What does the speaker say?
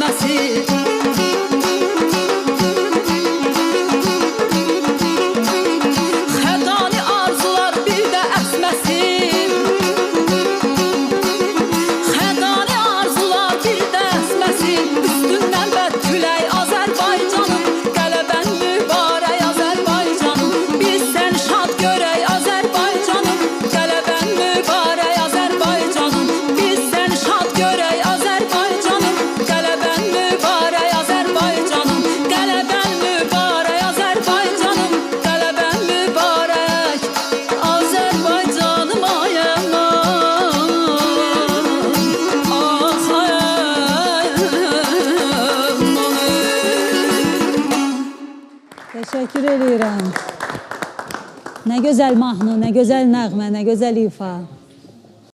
əsməsin. Xədani arzular bir də əsməsin. Xədani arzular bir də əsməsin. Üstündən bət külək Azərbaycanım, qələbən mübarək Azərbaycanım. Biz sən şad görək Azərbaycanım, qələbən mübarək Azərbaycanım. Biz sən şad görək Azərbaycanım, qələbən mübarək Azərbaycanım. Qələbən mübarək Azərbaycanım, qələbən mübarək Azərbaycanım. Ay aman, ah ay aman. Teşekkür ediyorum. Ne güzel mahnı, ne güzel nəğmə, ne güzel ifa.